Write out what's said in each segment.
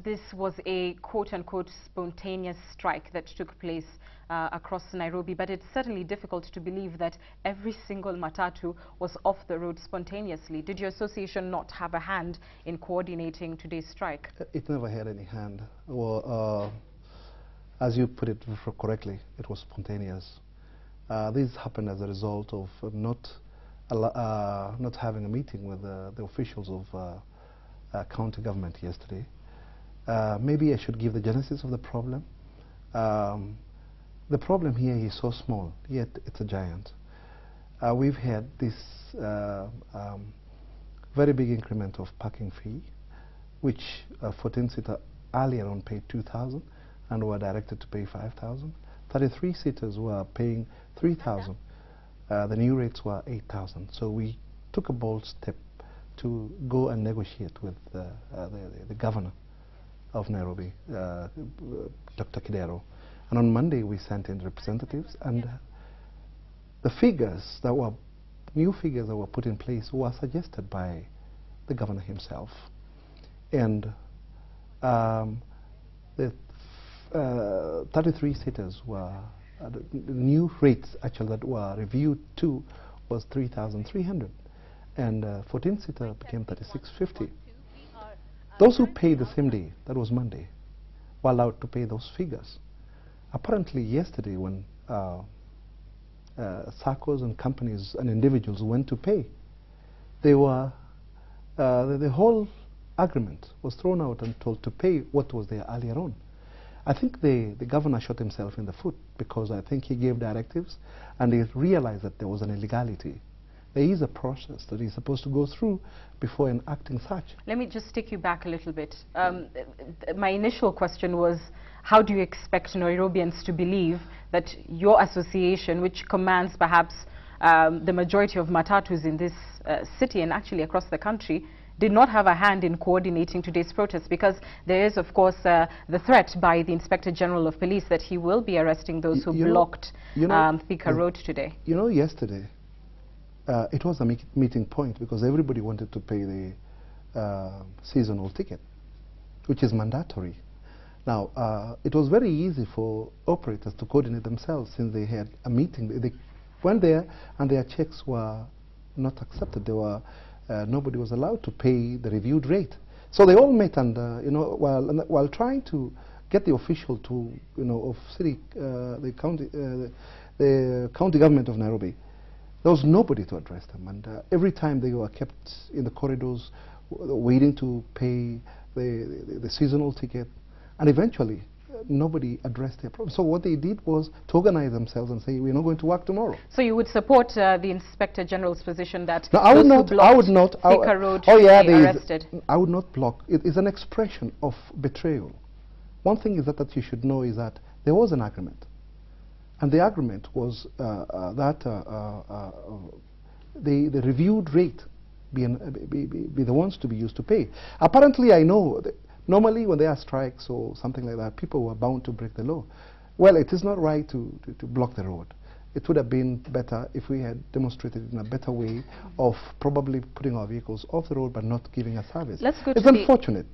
this was a quote-unquote spontaneous strike that took place across Nairobi, but it's certainly difficult to believe that every single matatu was off the road spontaneously. Did your association not have a hand in coordinating today's strike? It never had any hand. Well, as you put it correctly, it was spontaneous. This happened as a result of not having a meeting with the officials of county government yesterday. Maybe I should give the genesis of the problem. The problem here is so small, yet it's a giant. We've had this very big increment of parking fee, which 14-seater earlier on paid 2,000 and were directed to pay 5,000. 33-seaters were paying 3,000. The new rates were 8,000. So we took a bold step to go and negotiate with the governor of Nairobi, Dr. Kidero. And on Monday we sent in representatives, and the figures that were, new figures that were put in place were suggested by the governor himself. And the 33-seaters were, the new rates actually that were reviewed to was 3,300. And 14-seater became 3650. Those who paid the same day, that was Monday, were allowed to pay those figures. Apparently yesterday when SACCOs and companies and individuals went to pay, they were, the whole agreement was thrown out and told to pay what was there earlier on. I think the governor shot himself in the foot, because I think he gave directives and he realized that there was an illegality. There is a process that he's supposed to go through before enacting such. Let me just take you back a little bit. My initial question was, how do you expect Nairobians to believe that your association, which commands perhaps the majority of matatus in this city and actually across the country, did not have a hand in coordinating today's protest? Because there is, of course, the threat by the Inspector General of Police that he will be arresting those who blocked Thika Road today. You know, yesterday, it was a meeting point because everybody wanted to pay the seasonal ticket, which is mandatory. Now, it was very easy for operators to coordinate themselves since they had a meeting. They went there and their checks were not accepted. They were, nobody was allowed to pay the reviewed rate. So they all met and, you know, while trying to get the official to, you know, of city, the county government of Nairobi, there was nobody to address them, and every time they were kept in the corridors waiting to pay the seasonal ticket, and eventually nobody addressed their problem. So what they did was to organize themselves and say, we're not going to work tomorrow. So you would support the Inspector General's position that no, I would not Thika Road should be arrested? I would not block. It is an expression of betrayal. One thing is that you should know is that there was an agreement. And the agreement was that the reviewed rate be the ones to be used to pay. Apparently, I know that normally when there are strikes or something like that, people were bound to break the law. Well, it is not right to block the road. It would have been better if we had demonstrated in a better way of probably putting our vehicles off the road but not giving a service. Let's go it's unfortunate.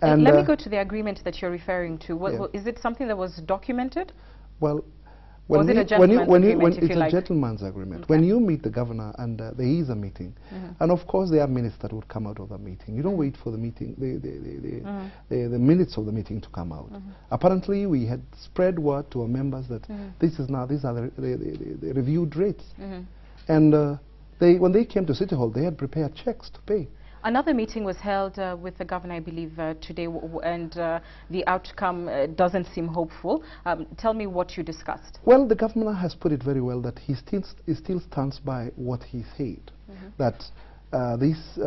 And let me go to the agreement that you're referring to. Is it something that was documented? Well, it's a gentleman's agreement. Okay. When you meet the governor and there is a meeting, and of course there are minutes that would come out of that meeting. You don't wait for the meeting, the minutes of the meeting to come out. Apparently we had spread word to our members that these are the reviewed rates. And when they came to City Hall, they had prepared checks to pay. Another meeting was held with the governor, I believe, today, and the outcome doesn't seem hopeful. Tell me what you discussed. Well, the governor has put it very well that he still stands by what he said, that these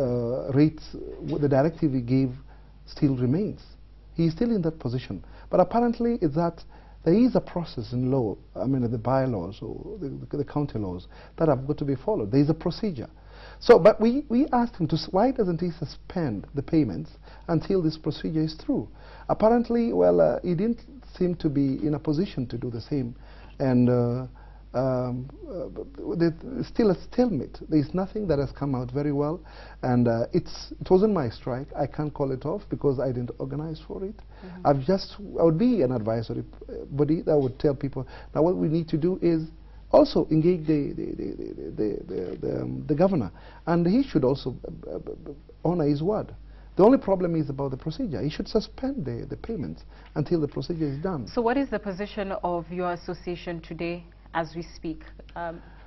rates, the directive he gave, still remains. He is still in that position. But apparently it's that there is a process in law, I mean the bylaws or the county laws, that have got to be followed. There is a procedure. So, but we asked him to, why doesn't he suspend the payments until this procedure is through? Apparently, well, he didn't seem to be in a position to do the same. And there's still a stalemate. There's nothing that has come out very well, and it wasn't my strike. I can't call it off because I didn't organize for it. I would be an advisory body that would tell people, now what we need to do is also engage the governor, and he should also honor his word. The only problem is about the procedure. He should suspend the payments until the procedure is done. So what is the position of your association today as we speak?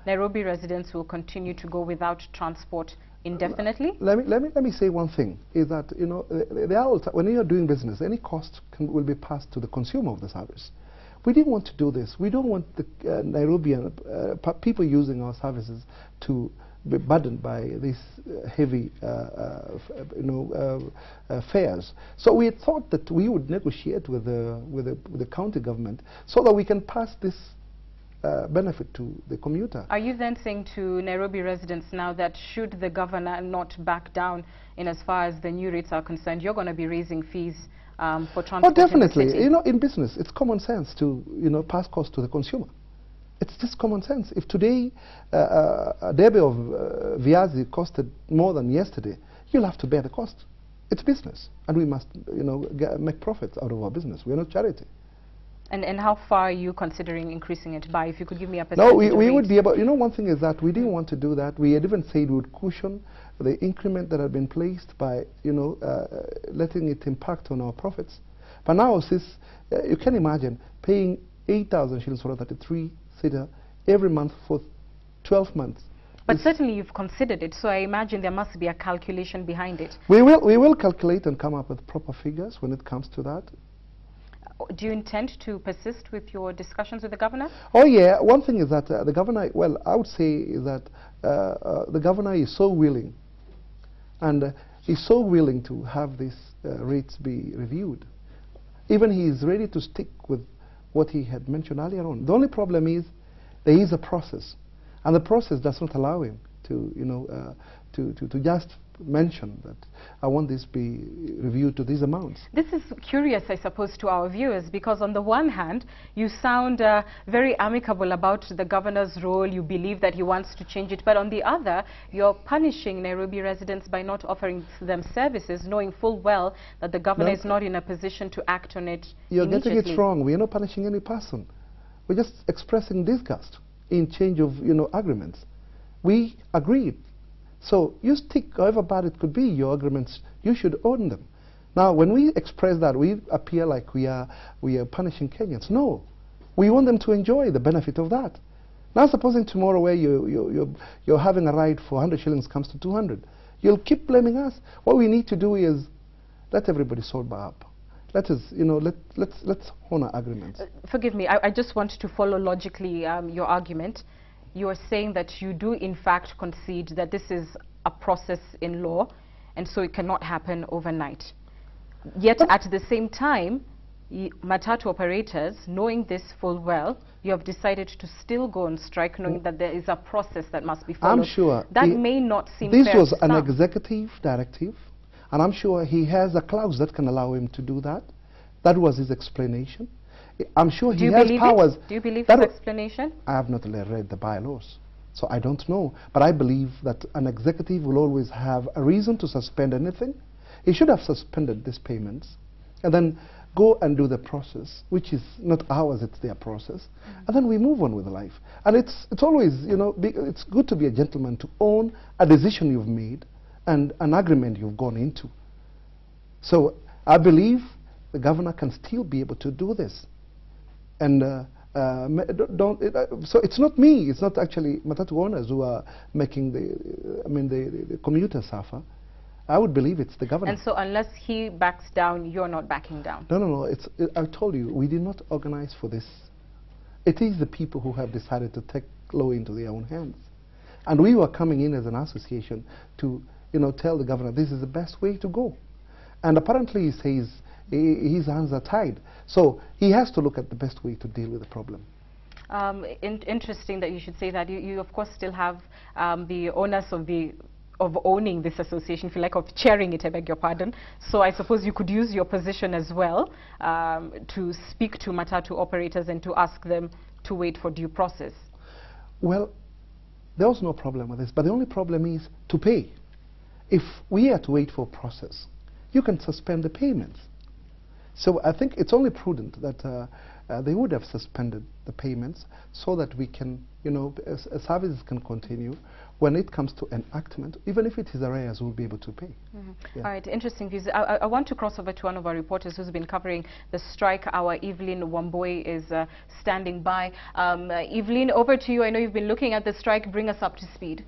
Nairobi residents will continue to go without transport indefinitely? Let me say one thing, is that, you know, when you're doing business, any cost will be passed to the consumer of the service. We didn't want to do this. We don't want the Nairobian people using our services to be burdened by these heavy fares. So we had thought that we would negotiate with the county government so that we can pass this benefit to the commuter. Are you then saying to Nairobi residents now that should the governor not back down in as far as the new rates are concerned, you're going to be raising fees for transport? Oh, definitely. You know, in business, it's common sense to, you know, pass cost to the consumer. It's just common sense. If today a debe of viazi costed more than yesterday, you'll have to bear the cost. It's business, and we must, you know, make profits out of our business. We're not charity. And how far are you considering increasing it by? If you could give me a percentage. No, we would be about, you know, one thing is that we didn't want to do that. We had even said we would cushion the increment that had been placed by, you know, letting it impact on our profits. But now, you can imagine paying 8,000 shillings for a 33-seater every month for 12 months. But certainly you've considered it, so I imagine there must be a calculation behind it. We will calculate and come up with proper figures when it comes to that. Do you intend to persist with your discussions with the governor? Oh yeah, one thing is that the governor, well, I would say is that the governor is so willing, and he's so willing to have these rates be reviewed. Even he is ready to stick with what he had mentioned earlier on. The only problem is there is a process, and the process does not allow him to, you know, to just mention that I want this be reviewed to these amounts. This is curious, I suppose, to our viewers, because on the one hand, you sound very amicable about the governor's role, you believe that he wants to change it, but on the other, you're punishing Nairobi residents by not offering them services, knowing full well that the governor is not in a position to act on it You're getting it wrong. We are not punishing any person. We're just expressing disgust in change of, you know, agreements. We agreed. So you stick, however bad it could be, your agreements, you should own them. Now, when we express that, we appear like we are punishing Kenyans. No, we want them to enjoy the benefit of that. Now, supposing tomorrow where you're having a ride for 100 shillings comes to 200, you'll keep blaming us. What we need to do is let everybody sober up. Let us, you know, let's honor agreements. Forgive me, I just want to follow logically your argument. You are saying that you do in fact concede that this is a process in law, and so it cannot happen overnight. Yet at the same time, matatu operators, knowing this full well, you have decided to still go on strike, knowing that there is a process that must be followed. I'm sure that may not seem fair. This was an executive directive, and I'm sure he has a clause that can allow him to do that. That was his explanation. I'm sure he has powers. Do you believe his explanation? I have not read the bylaws, so I don't know. But I believe that an executive will always have a reason to suspend anything. He should have suspended these payments and then go and do the process, which is not ours, it's their process. And then we move on with life. And it's always, you know, it's good to be a gentleman, to own a decision you've made and an agreement you've gone into. So I believe the governor can still be able to do this. And so it's not me, it's not actually matatu owners who are making the commuters suffer. I would believe it's the governor. And so unless he backs down, you're not backing down? No. I told you, we did not organize for this. It is the people who have decided to take law into their own hands. And we were coming in as an association to, you know, tell the governor this is the best way to go. And apparently he says his hands are tied. So he has to look at the best way to deal with the problem. Interesting that you should say that. You of course still have the onus of owning this association, if you like, of chairing it, I beg your pardon. So I suppose you could use your position as well to speak to matatu operators and to ask them to wait for due process. Well, there was no problem with this, but the only problem is to pay. If we had to wait for a process, you can suspend the payments. So I think it's only prudent that they would have suspended the payments so that we can, services can continue. When it comes to enactment, even if it is arrears, we'll be able to pay. Yeah. All right, interesting views. I want to cross over to one of our reporters who's been covering the strike. Our Evelyn Wamboi is standing by. Evelyn, over to you. I know you've been looking at the strike. Bring us up to speed.